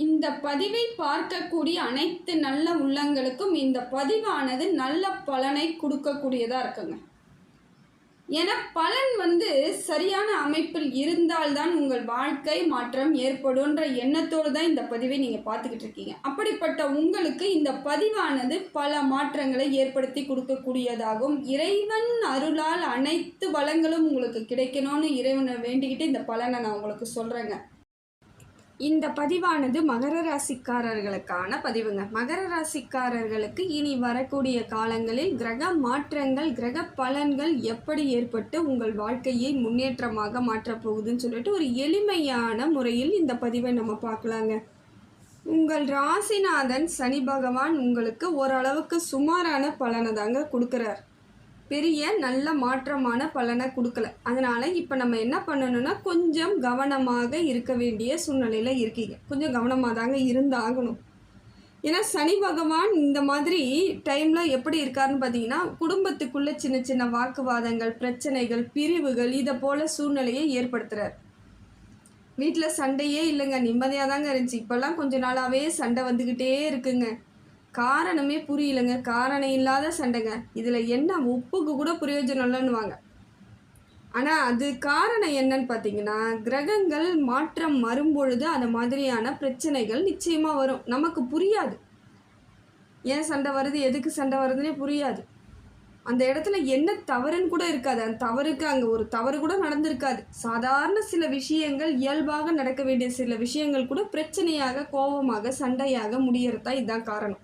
இந்த பதிவை பார்க்கக்கூடிய அனைத்து நல்ல உள்ளங்களுக்கும் இந்த பதிவானது நல்ல பலனை கொடுக்கக்கூடியதாக இருக்குங்க. ஏன்னா பலன் சரியான அமைப்பில் இருந்தால்தான் உங்கள் வாழ்க்கை மாற்றம் ஏற்படும்ன்ற எண்ணத்தோடு தான் இந்த பதிவை நீங்கள் பார்த்துக்கிட்டு இருக்கீங்க. அப்படிப்பட்ட உங்களுக்கு இந்த பதிவானது பல மாற்றங்களை ஏற்படுத்தி கொடுக்கக்கூடியதாகும். இறைவன் அருளால் அனைத்து வளங்களும் உங்களுக்கு கிடைக்கணும்னு இறைவனை வேண்டிக்கிட்டு இந்த பலனை நான் உங்களுக்கு சொல்கிறேங்க. இந்த பதிவானது மகர ராசிக்காரர்களுக்கான பதிவுங்க. மகர ராசிக்காரர்களுக்கு இனி வரக்கூடிய காலங்களில் கிரக மாற்றங்கள், கிரக பலன்கள் எப்படி ஏற்பட்டு உங்கள் வாழ்க்கையை முன்னேற்றமாக மாற்றப் போகுதுன்னு சொல்லிட்டு ஒரு எளிமையான முறையில் இந்த பதிவை நம்ம பார்க்கலாங்க. உங்கள் ராசிநாதன் சனி பகவான் உங்களுக்கு ஓரளவுக்கு சுமாரான பலனை தாங்க கொடுக்குறார். பெரிய நல்ல மாற்றமான பலனை கொடுக்கல. அதனால் இப்போ நம்ம என்ன பண்ணணும்னா கொஞ்சம் கவனமாக இருக்க வேண்டிய சூழ்நிலையில் இருக்கீங்க. கொஞ்சம் கவனமாக தாங்க இருந்தாகணும். ஏன்னா சனி பகவான் இந்த மாதிரி டைமில் எப்படி இருக்காருன்னு பார்த்தீங்கன்னா, குடும்பத்துக்குள்ளே சின்ன சின்ன வாக்குவாதங்கள், பிரச்சனைகள், பிரிவுகள் இதை போல் சூழ்நிலையை ஏற்படுத்துகிறார். வீட்டில் சண்டையே இல்லைங்க, நிம்மதியாக தாங்க இருந்துச்சு. இப்போல்லாம் கொஞ்ச நாளாகவே சண்டை வந்துக்கிட்டே இருக்குங்க. காரணமே புரியலைங்க, காரணம் இல்லாத சண்டைங்க. இதில் என்ன உப்புக்கு கூட பிரயோஜனம் இல்லைன்னுவாங்க. ஆனால் அது காரணம் என்னன்னு பார்த்தீங்கன்னா, கிரகங்கள் மாற்றம் வரும்பொழுது அந்த மாதிரியான பிரச்சனைகள் நிச்சயமாக வரும். நமக்கு புரியாது ஏன் சண்டை வருது, எதுக்கு சண்டை வருதுன்னே புரியாது. அந்த இடத்துல என்ன தவறுன்னு கூட இருக்காது. அந்த தவறுக்கு அங்கே ஒரு தவறு கூட நடந்திருக்காது. சாதாரண சில விஷயங்கள், இயல்பாக நடக்க வேண்டிய சில விஷயங்கள் கூட பிரச்சனையாக, கோபமாக, சண்டையாக முடியறதா இதுதான் காரணம்.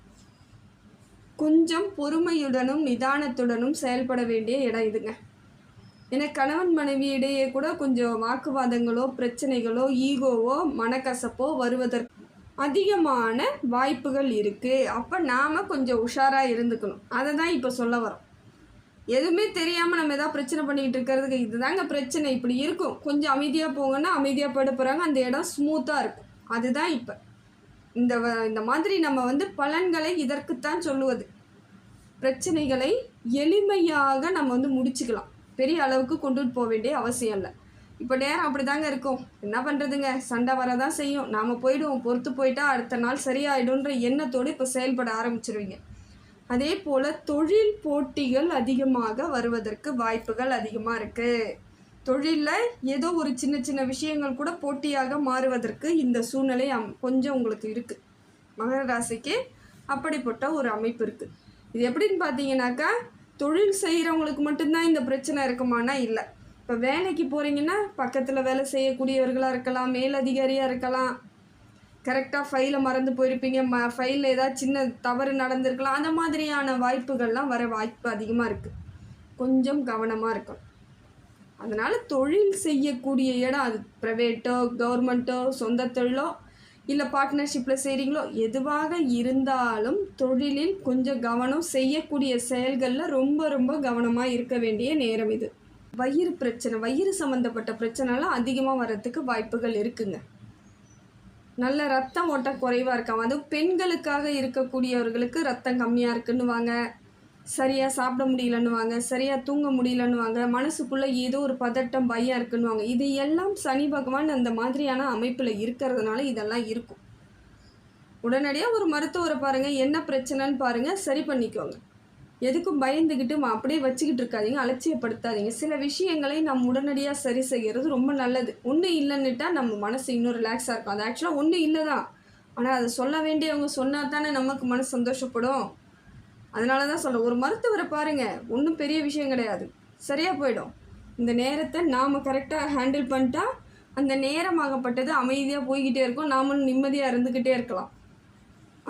கொஞ்சம் பொறுமையுடனும் நிதானத்துடனும் செயல்பட வேண்டிய இடம் இதுங்க. ஏன்னா கணவன் மனைவி இடையே கூட கொஞ்சம் வாக்குவாதங்களோ, பிரச்சனைகளோ, ஈகோவோ, மனக்கசப்போ வருவதற்கு அதிகமான வாய்ப்புகள் இருக்குது. அப்போ நாம் கொஞ்சம் உஷாராக இருந்துக்கணும். அதை தான் இப்போ சொல்ல வரோம். எதுவுமே தெரியாமல் நம்ம எதாவது பிரச்சனை பண்ணிக்கிட்டு இருக்கிறதுக்கு இதுதாங்க பிரச்சனை. இப்படி இருக்கும். கொஞ்சம் அமைதியாக போங்கன்னா அமைதியாக போயிட போகிறாங்க. அந்த இடம் ஸ்மூத்தாக இருக்கும். அதுதான் இப்போ இந்த மாதிரி நம்ம பலன்களை இதற்குத்தான் சொல்லுவது. பிரச்சனைகளை எளிமையாக நம்ம முடிச்சுக்கலாம். பெரிய அளவுக்கு கொண்டுட்டு போக வேண்டிய அவசியம் இல்லை. இப்போ நேரம் அப்படி தாங்க இருக்கும். என்ன பண்ணுறதுங்க, சண்டை வரதான் செய்யும். நாம் போயிடுவோம், பொறுத்து போயிட்டா அடுத்த நாள் சரியாயிடும்ன்ற எண்ணத்தோடு இப்போ செயல்பட ஆரம்பிச்சிருவீங்க. அதே போல் தொழில் போட்டிகள் அதிகமாக வருவதற்கு வாய்ப்புகள் அதிகமாக இருக்குது. தொழிலில் ஏதோ ஒரு சின்ன சின்ன விஷயங்கள் கூட போட்டியாக மாறுவதற்கு இந்த சூழ்நிலை கொஞ்சம் உங்களுக்கு இருக்குது. மகர ராசிக்கு அப்படிப்பட்ட ஒரு அமைப்பு இருக்குது. இது எப்படின்னு பார்த்தீங்கன்னாக்கா, தொழில் செய்கிறவங்களுக்கு மட்டும்தான் இந்த பிரச்சனை இருக்குமானா இல்லை. இப்போ வேலைக்கு போகிறீங்கன்னா பக்கத்தில் வேலை செய்யக்கூடியவர்களாக இருக்கலாம், மேலதிகாரியாக இருக்கலாம், கரெக்டாக ஃபைலை மறந்து போயிருப்பீங்க, ஃபைலில் ஏதாவது சின்ன தவறு நடந்திருக்கலாம். அந்த மாதிரியான வாய்ப்புகள்லாம் வர வாய்ப்பு அதிகமாக இருக்குது. கொஞ்சம் கவனமாக இருக்கும். அதனால் தொழில் செய்யக்கூடிய இடம், அது ப்ரைவேட்டோ, கவர்மெண்ட்டோ, சொந்த தொழிலோ, இல்லை பார்ட்னர்ஷிப்பில் செய்கிறீங்களோ, எதுவாக இருந்தாலும் தொழிலில் கொஞ்சம் கவனம், செய்யக்கூடிய செயல்களில் ரொம்ப ரொம்ப கவனமாக இருக்க வேண்டிய நேரம் இது. வயிறு பிரச்சனை, வயிறு சம்மந்தப்பட்ட பிரச்சனைலாம் அதிகமாக வர்றதுக்கு வாய்ப்புகள் இருக்குங்க. நல்ல ரத்தம் ஓட்டம் குறைவாக இருக்காங்க. அதுவும் பெண்களுக்காக இருக்கக்கூடியவர்களுக்கு ரத்தம் கம்மியாக இருக்குன்னுவாங்க, சரியாக சாப்பிட முடியலன்னுவாங்க, சரியாக தூங்க முடியலன்னுவாங்க, மனசுக்குள்ளே ஏதோ ஒரு பதட்டம், பயம் இருக்குன்னுவாங்க. இது எல்லாம் சனி பகவான் அந்த மாதிரியான அமைப்பில் இருக்கிறதுனால இதெல்லாம் இருக்கும். உடனடியாக ஒரு மருத்துவரை பாருங்கள், என்ன பிரச்சனைன்னு பாருங்கள், சரி பண்ணிக்கோங்க. எதுக்கும் பயந்துக்கிட்டு அப்படியே வச்சுக்கிட்டு இருக்காதீங்க, அலட்சியப்படுத்தாதீங்க. சில விஷயங்களை நம்ம உடனடியாக சரி செய்கிறது ரொம்ப நல்லது. ஒன்றும் இல்லைன்னுட்டா நம்ம மனசு இன்னும் ரிலாக்ஸாக இருக்கும். அது ஆக்சுவலாக ஒன்றும் இல்லை தான், ஆனால் அதை சொல்ல வேண்டியவங்க சொன்னால் தானே நமக்கு மனசு சந்தோஷப்படும். அதனால தான் சொல்கிறேன், ஒரு மருத்துவரை பாருங்கள், ஒன்றும் பெரிய விஷயம் கிடையாது, சரியாக போயிடும். இந்த நேரத்தை நாம் கரெக்டாக ஹேண்டில் பண்ணிட்டா அந்த நேரமாகப்பட்டது அமைதியாக போய்கிட்டே இருக்கும், நாமளும் நிம்மதியாக இருந்துக்கிட்டே இருக்கலாம்.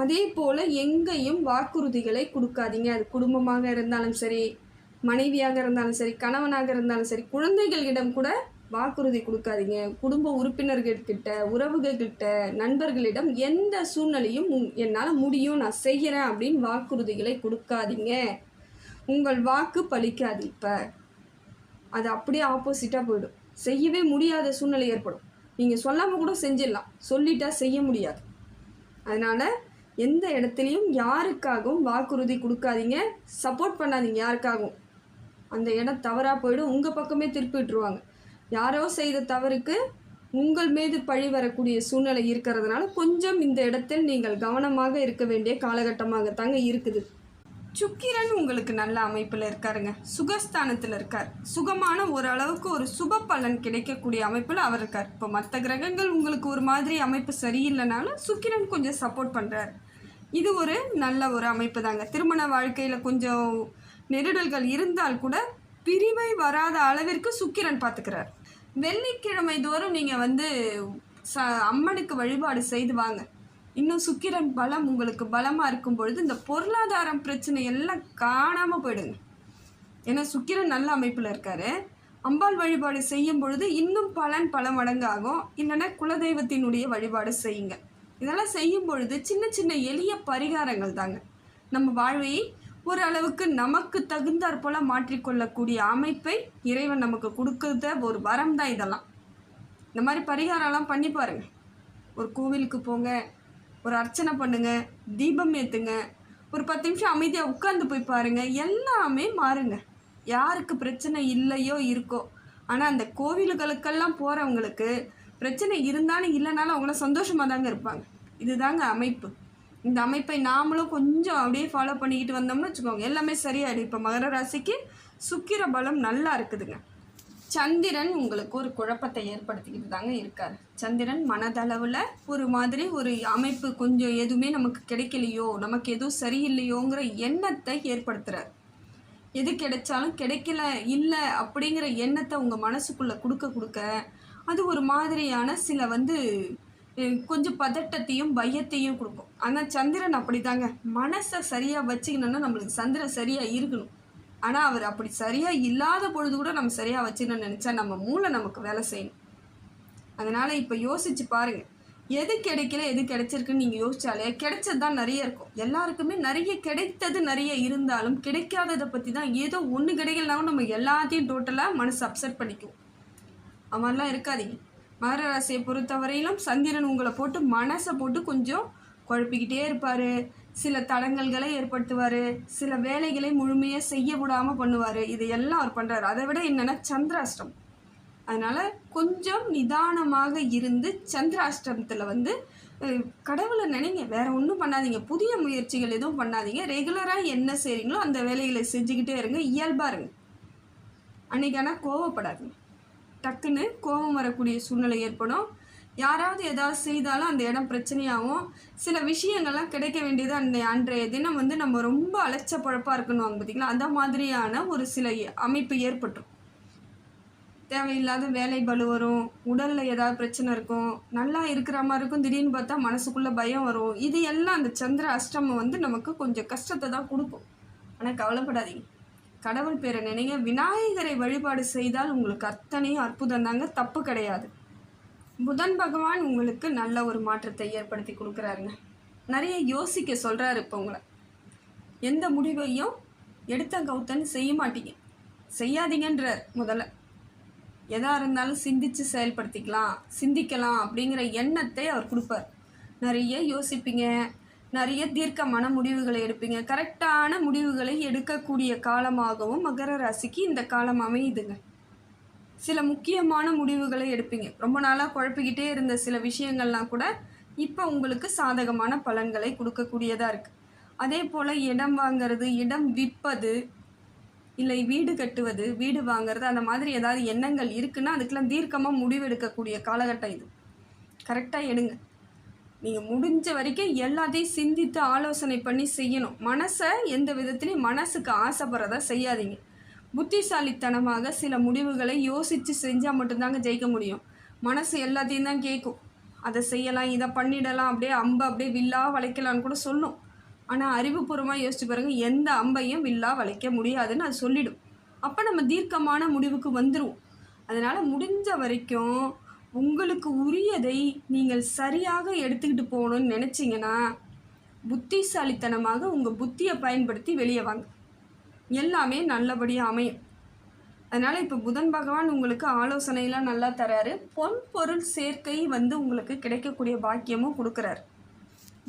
அதே போல் எங்கேயும் வாக்குறுதிகளை கொடுக்காதீங்க. அது குடும்பமாக இருந்தாலும் சரி, மனைவியாக இருந்தாலும் சரி, கணவனாக இருந்தாலும் சரி, குழந்தைகளிடம் கூட வாக்குறுதி கொடுக்காதீங்க. குடும்ப உறுப்பினர்கள்கிட்ட, உறவுகள்கிட்ட, நண்பர்களிடம் எந்த சூழ்நிலையும் என்னால் முடியும், நான் செய்கிறேன் அப்படின்னு வாக்குறுதிகளை கொடுக்காதீங்க. உங்கள் வாக்கு பலிக்காது. இப்போ அது அப்படியே ஆப்போசிட்டாக போயிடும். செய்யவே முடியாத சூழ்நிலை ஏற்படும். நீங்கள் சொல்லாமல் கூட செஞ்சிடலாம், சொல்லிட்டா செய்ய முடியாது. அதனால் எந்த இடத்துலையும் யாருக்காகவும் வாக்குறுதி கொடுக்காதீங்க, சப்போர்ட் பண்ணாதீங்க யாருக்காகவும். அந்த இடம் தவறாக போயிடும், உங்கள் பக்கமே திருப்பி விட்டுருவாங்க. யாரோ செய்த தவறுக்கு உங்கள் மீது பழி வரக்கூடிய சூழ்நிலை இருக்கிறதுனால கொஞ்சம் இந்த இடத்தில் நீங்கள் கவனமாக இருக்க வேண்டிய காலகட்டமாகத்தாங்க இருக்குது. சுக்கிரன் உங்களுக்கு நல்ல அமைப்பில் இருக்காருங்க, சுகஸ்தானத்தில் இருக்கார். சுகமான ஓரளவுக்கு ஒரு சுப பலன் கிடைக்கக்கூடிய அமைப்பில் அவர் இருக்கார். இப்போ மற்ற கிரகங்கள் உங்களுக்கு ஒரு மாதிரி அமைப்பு சரியில்லைனாலும் சுக்கிரன் கொஞ்சம் சப்போர்ட் பண்ணுறார். இது ஒரு நல்ல ஒரு அமைப்பு தாங்க. திருமண வாழ்க்கையில் கொஞ்சம் நெருடல்கள் இருந்தால் கூட பிரிவை வராத அளவிற்கு சுக்கிரன் பார்த்துக்கிறார். வெள்ளிக்கிழமை தோறும் நீங்கள் அம்மனுக்கு வழிபாடு செய்து வாங்க. இன்னும் சுக்கிரன் பலம் உங்களுக்கு பலமாக இருக்கும் பொழுது இந்த பொருளாதாரம் பிரச்சனை எல்லாம் காணாமல் போயிடுங்க. ஏன்னா சுக்கிரன் நல்ல அமைப்பில் இருக்கார். அம்பாள் வழிபாடு செய்யும் பொழுது இன்னும் பலன் பல மடங்கு ஆகும். இல்லைன்னா குலதெய்வத்தினுடைய வழிபாடு செய்யுங்க. இதெல்லாம் செய்யும் பொழுது சின்ன சின்ன எளிய பரிகாரங்கள் தாங்க நம்ம வாழ்வை ஓரளவுக்கு நமக்கு தகுந்தாற் போல் மாற்றிக்கொள்ளக்கூடிய அமைப்பை இறைவன் நமக்கு கொடுக்குறத ஒரு வரம் தான் இதெல்லாம். இந்த மாதிரி பரிகாரம்லாம் பண்ணி பாருங்கள். ஒரு கோவிலுக்கு போங்க, ஒரு அர்ச்சனை பண்ணுங்க, தீபம் ஏற்றுங்க, ஒரு 10 நிமிஷம் அமைதியாக உட்கார்ந்து போய் பாருங்கள், எல்லாமே மாறுங்க. யாருக்கு பிரச்சனை இல்லையோ இருக்கோ, ஆனால் அந்த கோவில்களுக்கெல்லாம் போகிறவங்களுக்கு பிரச்சனை இருந்தாலும் இல்லைனாலும் அவங்கள சந்தோஷமாக தாங்க இருப்பாங்க. இதுதாங்க அமைப்பு. இந்த அமைப்பை நாமளும் கொஞ்சம் அப்படியே ஃபாலோ பண்ணிக்கிட்டு வந்தோம்னு வச்சுக்கோங்க, எல்லாமே சரியாயிடும். இப்போ மகர ராசிக்கு சுக்கிர பலம் நல்லா இருக்குதுங்க. சந்திரன் உங்களுக்கு ஒரு குழப்பத்தை ஏற்படுத்திக்கிட்டு தாங்க இருக்கார். சந்திரன் மனதளவில் ஒரு மாதிரி ஒரு அமைப்பு, கொஞ்சம் எதுவுமே நமக்கு கிடைக்கலையோ, நமக்கு எதுவும் சரியில்லையோங்கிற எண்ணத்தை ஏற்படுத்துகிறார். எது கிடைச்சாலும் கிடைக்கல இல்லை அப்படிங்கிற எண்ணத்தை உங்கள் மனசுக்குள்ளே கொடுக்க அது ஒரு மாதிரியான சில கொஞ்சம் பதட்டத்தையும் பயத்தையும் கொடுக்கும். ஆனால் சந்திரன் அப்படி தாங்க. மனசை சரியாக வச்சுக்கணுன்னா நம்மளுக்கு சந்திரன் சரியாக இருக்கணும். ஆனால் அவர் அப்படி சரியாக இல்லாத பொழுது கூட நம்ம சரியாக வச்சுக்கணும்னு நினச்சா நம்ம மூளை நமக்கு வேலை செய்யணும். அதனால் இப்போ யோசித்து பாருங்கள், எது கிடைக்கல எது கிடைச்சிருக்குன்னு நீங்கள் யோசிச்சாலே கிடைச்சது தான் நிறைய இருக்கும். எல்லாருக்குமே நிறைய கிடைத்தது நிறைய இருந்தாலும் கிடைக்காததை பற்றி தான் ஏதோ ஒன்று கிடைக்கலனாலும் நம்ம எல்லாத்தையும் டோட்டலாக மனசு அப்செட் பண்ணிக்குவோம். அவன்லாம் இருக்காதீங்க. மகர ராசியை பொறுத்தவரையிலும் சந்திரன் உங்களை போட்டு மனசை போட்டு கொஞ்சம் குழப்பிக்கிட்டே இருப்பார். சில தடங்கல்களை ஏற்படுத்துவார். சில வேலைகளை முழுமையாக செய்ய விடாமல் பண்ணுவார். இதையெல்லாம் அவர் பண்ணுறாரு. அதை விட என்னென்னா சந்திராஷ்டம். அதனால் கொஞ்சம் நிதானமாக இருந்து சந்திராஷ்டமத்தில் கடவுளை நினைங்க, வேறு ஒன்றும் பண்ணாதீங்க. புதிய முயற்சிகள் எதுவும் பண்ணாதீங்க. ரெகுலராக என்ன செய்கிறீங்களோ அந்த வேலைகளை செஞ்சுக்கிட்டே இருங்க. இயல்பாக இருங்க. அன்றைக்கான கோவப்படாதுங்க. டக்குன்னு கோபம் வரக்கூடிய சூழ்நிலை ஏற்படும். யாராவது ஏதாவது செய்தாலும் அந்த இடம் பிரச்சனையாகும். சில விஷயங்கள்லாம் கிடைக்க வேண்டியது அன்றைய தினம் நம்ம ரொம்ப அலைச்ச பழப்பாக இருக்கணும் பார்த்திங்களா, அந்த மாதிரியான ஒரு சில அமைப்பு ஏற்பட்டுரும். தேவையில்லாத வேலை பளு வரும், உடலில் ஏதாவது பிரச்சனை இருக்கும், நல்லா இருக்கிற மாதிரி இருக்கும், திடீர்னு பார்த்தா மனசுக்குள்ளே பயம் வரும். இது எல்லாம் அந்த சந்திர அஷ்டமம் நமக்கு கொஞ்சம் கஷ்டத்தை தான் கொடுக்கும். ஆனால் கவலைப்படாதீங்க, கடவுள் பேரை நினைங்க. விநாயகரை வழிபாடு செய்தால் உங்களுக்கு அத்தனையும் அற்புதம் தாங்க, தப்பு கிடையாது. புதன் பகவான் உங்களுக்கு நல்ல ஒரு மாற்றத்தை ஏற்படுத்தி கொடுக்குறாருங்க. நிறைய யோசிக்க சொல்கிறாரு. இப்போ உங்களை எந்த முடிவையும் எடுத்த கவுத்தன்னு செய்ய மாட்டீங்க, செய்யாதீங்கன்றார். முதல்ல எதாக இருந்தாலும் சிந்திக்கலாம் அப்படிங்கிற எண்ணத்தை அவர் கொடுப்பார். நிறைய யோசிப்பீங்க, நிறைய தீர்க்கமான முடிவுகளை எடுப்பீங்க. கரெக்டான முடிவுகளை எடுக்கக்கூடிய காலமாகவும் மகர ராசிக்கு இந்த காலம் அமையுதுங்க. சில முக்கியமான முடிவுகளை எடுப்பீங்க. ரொம்ப நாளாக குழப்பிக்கிட்டே இருந்த சில விஷயங்கள்லாம் கூட இப்போ உங்களுக்கு சாதகமான பலன்களை கொடுக்கக்கூடியதாக இருக்குது. அதே போல் இடம் வாங்கிறது, இடம் விற்பது, இல்லை வீடு கட்டுவது, வீடு வாங்கிறது, அந்த மாதிரி ஏதாவது எண்ணங்கள் இருக்குன்னா அதுக்கெல்லாம் தீர்க்கமாக முடிவெடுக்கக்கூடிய காலகட்டம் இது. கரெக்டாக எடுங்க. நீங்கள் முடிஞ்ச வரைக்கும் எல்லாத்தையும் சிந்தித்து ஆலோசனை பண்ணி செய்யணும். மனசை எந்த விதத்துலையும் மனசுக்கு ஆசைப்படுறதா செய்யாதீங்க. புத்திசாலித்தனமாக சில முடிவுகளை யோசித்து செஞ்சால் மட்டும்தாங்க ஜெயிக்க முடியும். மனசு எல்லாத்தையும் தான் கேட்கும். அதை செய்யலாம், இதை பண்ணிடலாம், அப்படியே வில்லா வளைக்கலான்னு கூட சொல்லும். ஆனால் அறிவுபூர்வமாக யோசிச்சு பாருங்கள், எந்த அம்பையும் வில்லா வளைக்க முடியாதுன்னு அது சொல்லிடும். அப்போ நம்ம தீர்க்கமான முடிவுக்கு வந்துடுவோம். அதனால் முடிஞ்ச வரைக்கும் உங்களுக்கு உரியதை நீங்கள் சரியாக எடுத்துக்கிட்டு போகணும்னு நினச்சிங்கன்னா புத்திசாலித்தனமாக உங்கள் புத்தியை பயன்படுத்தி வெளியே வாங்க. எல்லாமே நல்லபடியாக அமையும். அதனால் இப்போ புதன் பகவான் உங்களுக்கு ஆலோசனையெல்லாம் நல்லா தராரு. பொன் பொருள் சேர்க்கை உங்களுக்கு கிடைக்கக்கூடிய பாக்கியமும் கொடுக்குறாரு.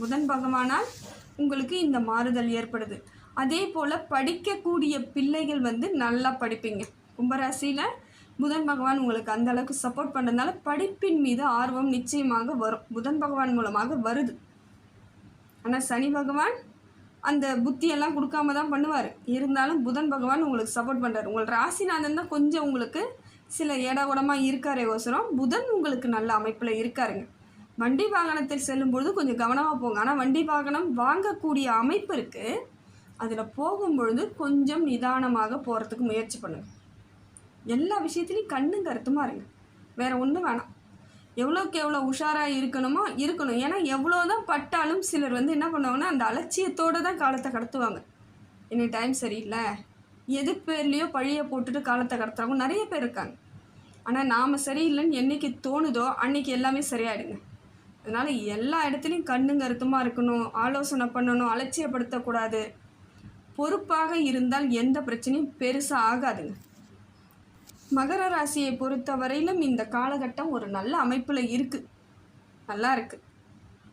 புதன் பகவானால் உங்களுக்கு இந்த மாறுதல் ஏற்படுது. அதே போல் படிக்கக்கூடிய பிள்ளைகள் நல்லா படிப்பீங்க. கும்பராசியில் புதன் பகவான் உங்களுக்கு அந்த அளவுக்கு சப்போர்ட் பண்ணுறதுனால படிப்பின் மீது ஆர்வம் நிச்சயமாக வரும். புதன் பகவான் மூலமாக வருது. ஆனால் சனி பகவான் அந்த புத்தியெல்லாம் கொடுக்காம தான் பண்ணுவார். இருந்தாலும் புதன் பகவான் உங்களுக்கு சப்போர்ட் பண்ணுறாரு. உங்கள் ராசிநாதன் தான் கொஞ்சம் உங்களுக்கு சில ஏடாகுடமாக இருக்காரே ஒசரம், புதன் உங்களுக்கு நல்ல அமைப்பில் இருக்காருங்க. வண்டி வாகனத்தில் செல்லும்பொழுது கொஞ்சம் கவனமாக போங்க. ஆனால் வண்டி வாகனம் வாங்கக்கூடிய அமைப்பு இருக்குது, அதில் போகும்பொழுது கொஞ்சம் நிதானமாக போகிறதுக்கு முயற்சி பண்ணுங்கள். எல்லா விஷயத்துலையும் கண்ணும் கருத்துமாக இருங்க, வேறு ஒன்றும் வேணாம். எவ்வளோக்கு எவ்வளோ உஷாராக இருக்கணுமோ இருக்கணும். ஏன்னா எவ்வளோ தான் பட்டாலும் சிலர் வந்து என்ன பண்ணுவாங்கன்னா அந்த அலட்சியத்தோடு தான் காலத்தை கடத்துவாங்க. இன்னைக்கு டைம் சரியில்லை, எது பேர்லேயோ பழியை போட்டுட்டு காலத்தை கடத்துறவங்க நிறைய பேர் இருக்காங்க. ஆனால் நாம் சரியில்லைன்னு என்றைக்கு தோணுதோ அன்றைக்கி எல்லாமே சரியாயிடுங்க. அதனால் எல்லா இடத்துலையும் கண்ணும் கருத்துமாக இருக்கணும், ஆலோசனை பண்ணணும், அலட்சியப்படுத்தக்கூடாது. பொறுப்பாக இருந்தால் எந்த பிரச்சனையும் பெருசாக ஆகாதுங்க. மகர ராசியை பொறுத்த வரையிலும் இந்த காலகட்டம் ஒரு நல்ல அமைப்பில் இருக்குது, நல்லா இருக்குது.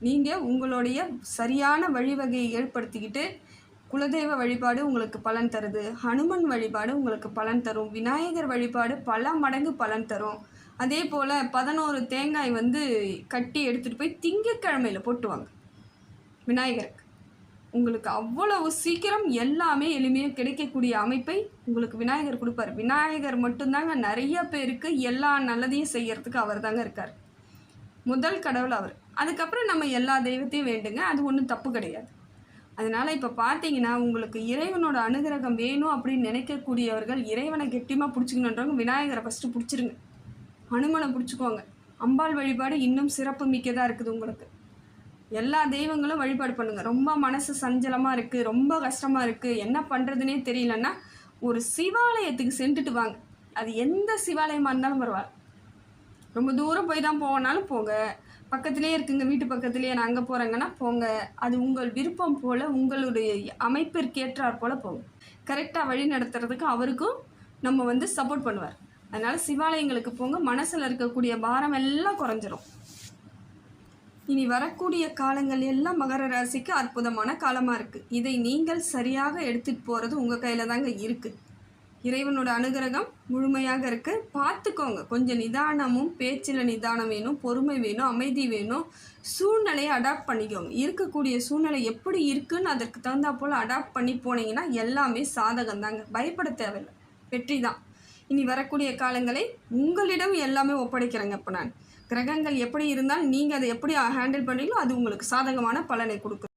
நீங்கள் உங்களுடைய சரியான வழிவகையை ஏற்படுத்திக்கிட்டு குலதெய்வ வழிபாடு உங்களுக்கு பலன் தருது, ஹனுமன் வழிபாடு உங்களுக்கு பலன் தரும், விநாயகர் வழிபாடு பல மடங்கு பலன் தரும். அதே போல் 11 தேங்காய் வந்து கட்டி எடுத்துகிட்டு போய் திங்கட்கிழமையில் போட்டுவாங்க விநாயகருக்கு. உங்களுக்கு அவ்வளவு சீக்கிரம் எல்லாமே எளிமையாக கிடைக்கக்கூடிய அமைப்பை உங்களுக்கு விநாயகர் கொடுப்பார். விநாயகர் மட்டும்தாங்க நிறைய பேருக்கு எல்லா நல்லதையும் செய்யறதுக்கு அவர் தாங்க இருக்கார். முதல் கடவுள் அவர். அதுக்கப்புறம் நம்ம எல்லா தெய்வத்தையும் வேண்டுங்க, அது ஒன்றும் தப்பு கிடையாது. அதனால் இப்போ பார்த்தீங்கன்னா உங்களுக்கு இறைவனோட அனுகிரகம் வேணும் அப்படின்னு நினைக்கக்கூடியவர்கள் இறைவனை கெட்டியமாக பிடிச்சிக்கணுன்றவங்க விநாயகரை ஃபஸ்ட்டு பிடிச்சிருங்க, ஹனுமனை பிடிச்சிக்கோங்க. அம்பாள் வழிபாடு இன்னும் சிறப்பு மிக்கதாக இருக்குது. உங்களுக்கு எல்லா தெய்வங்களும் வழிபாடு பண்ணுங்கள். ரொம்ப மனசு சஞ்சலமாக இருக்குது, ரொம்ப கஷ்டமாக இருக்குது, என்ன பண்ணுறதுனே தெரியலன்னா ஒரு சிவாலயத்துக்கு சென்றுட்டு வாங்க. அது எந்த சிவாலயமாக இருந்தாலும் பரவாயில்ல, ரொம்ப தூரம் போய் தான் போனாலும் போங்க, பக்கத்துலேயே இருக்குங்க, வீட்டு பக்கத்துலேயே நான் அங்கே போகிறேங்கன்னா போங்க. அது உங்கள் விருப்பம் போல், உங்களுடைய அமைப்பிற்கேற்றாற் போல் போங்க. கரெக்டாக வழி நடத்துறதுக்கு அவருக்கும் நம்ம வந்து சப்போர்ட் பண்ணுவார். அதனால் சிவாலயங்களுக்கு போங்க, மனசில் இருக்கக்கூடிய பாரம் எல்லாம் குறைஞ்சிரும். இனி வரக்கூடிய காலங்கள் எல்லாம் மகர ராசிக்கு அற்புதமான காலமாக இருக்குது. இதை நீங்கள் சரியாக எடுத்துகிட்டு போகிறது உங்கள் கையில் தாங்க இருக்குது. இறைவனோட அனுகிரகம் முழுமையாக இருக்குது, பார்த்துக்கோங்க. கொஞ்சம் நிதானமும், பேச்சில் நிதானம் வேணும், பொறுமை வேணும், அமைதி வேணும். சூழ்நிலையை அடாப்ட் பண்ணிக்கோங்க. இருக்கக்கூடிய சூழ்நிலை எப்படி இருக்குன்னு அதற்கு தகுந்தா போல் அடாப்ட் பண்ணி போனீங்கன்னா எல்லாமே சாதகம் தாங்க, பயப்பட தேவையில்லை, வெற்றி தான். இனி வரக்கூடிய காலங்களை உங்களிடம் எல்லாமே ஒப்படைக்கிறேங்க. இப்போ நான் கிரகங்கள் எப்படி இருந்தால் நீங்கள் அதை எப்படி ஹேண்டில் பண்ணுறீங்களோ அது உங்களுக்கு சாதகமான பலனை கொடுக்குது.